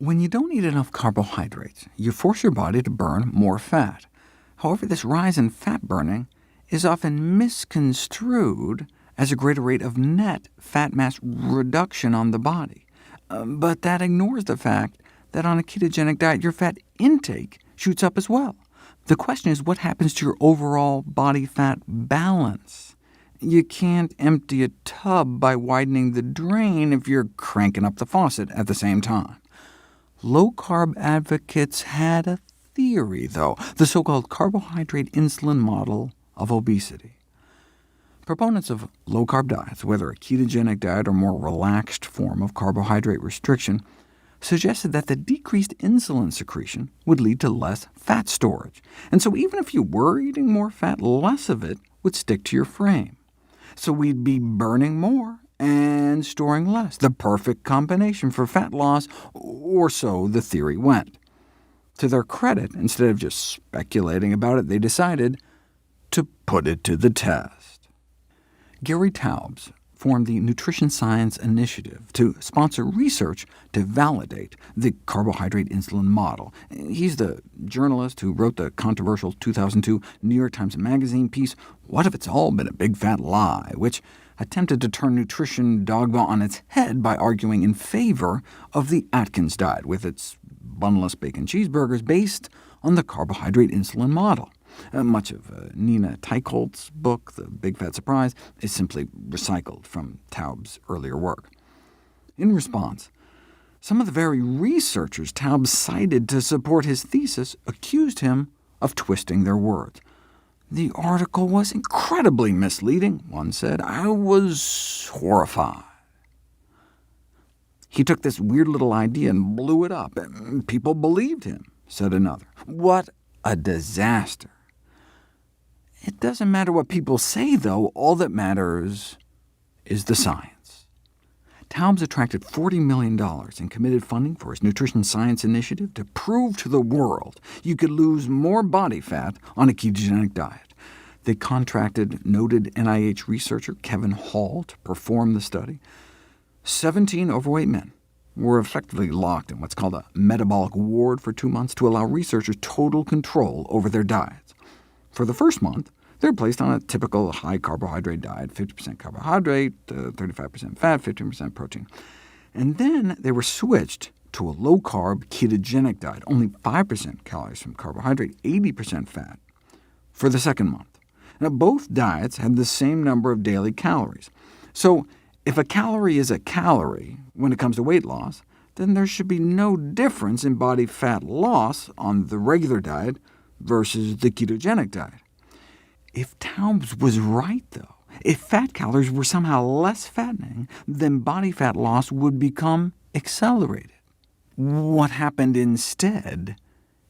When you don't eat enough carbohydrates, you force your body to burn more fat. However, this rise in fat burning is often misconstrued as a greater rate of net fat mass reduction on the body. But that ignores the fact that on a ketogenic diet, your fat intake shoots up as well. The question is, what happens to your overall body fat balance? You can't empty a tub by widening the drain if you're cranking up the faucet at the same time. Low-carb advocates had a theory, though, the so-called carbohydrate insulin model of obesity. Proponents of low-carb diets, whether a ketogenic diet or more relaxed form of carbohydrate restriction, suggested that the decreased insulin secretion would lead to less fat storage, and so even if you were eating more fat, less of it would stick to your frame. So we'd be burning more and storing less, the perfect combination for fat loss, or so the theory went. To their credit, instead of just speculating about it, they decided to put it to the test. Gary Taubes formed the Nutrition Science Initiative to sponsor research to validate the carbohydrate insulin model. He's the journalist who wrote the controversial 2002 New York Times Magazine piece, "What If It's All Been a Big Fat Lie?", which attempted to turn nutrition dogma on its head by arguing in favor of the Atkins diet, with its bunless bacon cheeseburgers based on the carbohydrate insulin model. Much of Nina Teicholz's book, The Big Fat Surprise, is simply recycled from Taubes' earlier work. In response, some of the very researchers Taubes cited to support his thesis accused him of twisting their words. "The article was incredibly misleading," one said. "I was horrified." "He took this weird little idea and blew it up, and people believed him," said another. "What a disaster." It doesn't matter what people say, though. All that matters is the science. Taubes attracted $40 million in committed funding for his Nutrition Science Initiative to prove to the world you could lose more body fat on a ketogenic diet. They contracted noted NIH researcher Kevin Hall to perform the study. 17 overweight men were effectively locked in what's called a metabolic ward for 2 months to allow researchers total control over their diets. For the first month, they're placed on a typical high-carbohydrate diet, 50% carbohydrate, 35% fat, 15% protein. And then they were switched to a low-carb ketogenic diet, only 5% calories from carbohydrate, 80% fat, for the second month. Now, both diets had the same number of daily calories. So if a calorie is a calorie when it comes to weight loss, then there should be no difference in body fat loss on the regular diet versus the ketogenic diet. If Taubes was right, though, if fat calories were somehow less fattening, then body fat loss would become accelerated. What happened instead,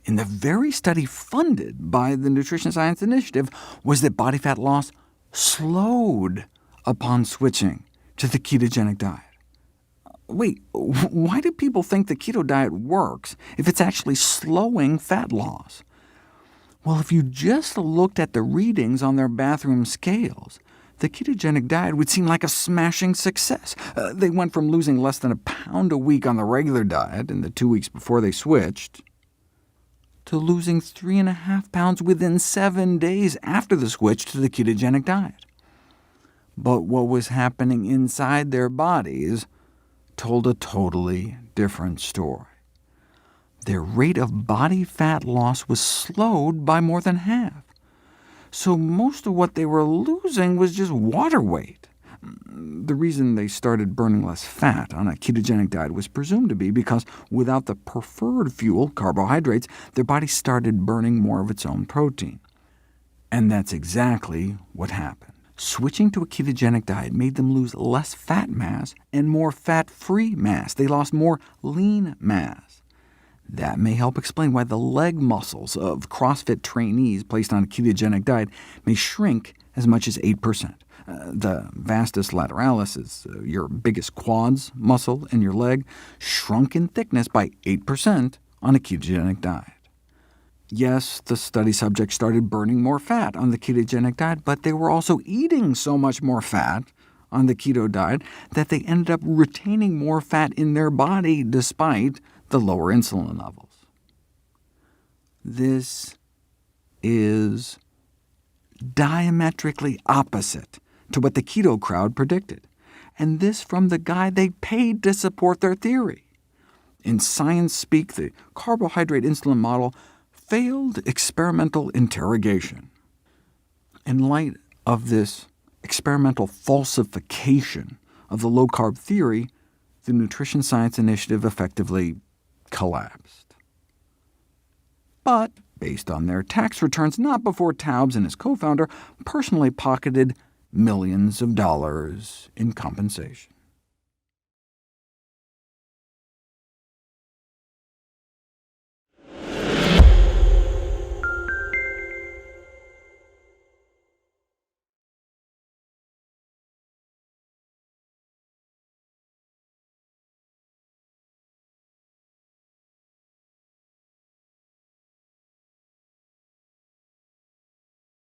in the very study funded by the Nutrition Science Initiative, was that body fat loss slowed upon switching to the ketogenic diet. Wait, why do people think the keto diet works if it's actually slowing fat loss? Well, if you just looked at the readings on their bathroom scales, the ketogenic diet would seem like a smashing success. They went from losing less than a pound a week on the regular diet in the 2 weeks before they switched, to losing 3.5 pounds within 7 days after the switch to the ketogenic diet. But what was happening inside their bodies told a totally different story. Their rate of body fat loss was slowed by more than half. So most of what they were losing was just water weight. The reason they started burning less fat on a ketogenic diet was presumed to be because without the preferred fuel, carbohydrates, their body started burning more of its own protein. And that's exactly what happened. Switching to a ketogenic diet made them lose less fat mass and more fat-free mass. They lost more lean mass. That may help explain why the leg muscles of CrossFit trainees placed on a ketogenic diet may shrink as much as 8%. The vastus lateralis is your biggest quads muscle in your leg, shrunk in thickness by 8% on a ketogenic diet. Yes, the study subjects started burning more fat on the ketogenic diet, but they were also eating so much more fat on the keto diet that they ended up retaining more fat in their body despite the lower insulin levels. This is diametrically opposite to what the keto crowd predicted, and this from the guy they paid to support their theory. In science speak, the carbohydrate insulin model failed experimental interrogation. In light of this experimental falsification of the low-carb theory, the Nutrition Science Initiative effectively collapsed. But based on their tax returns, not before Taubes and his co-founder personally pocketed millions of dollars in compensation.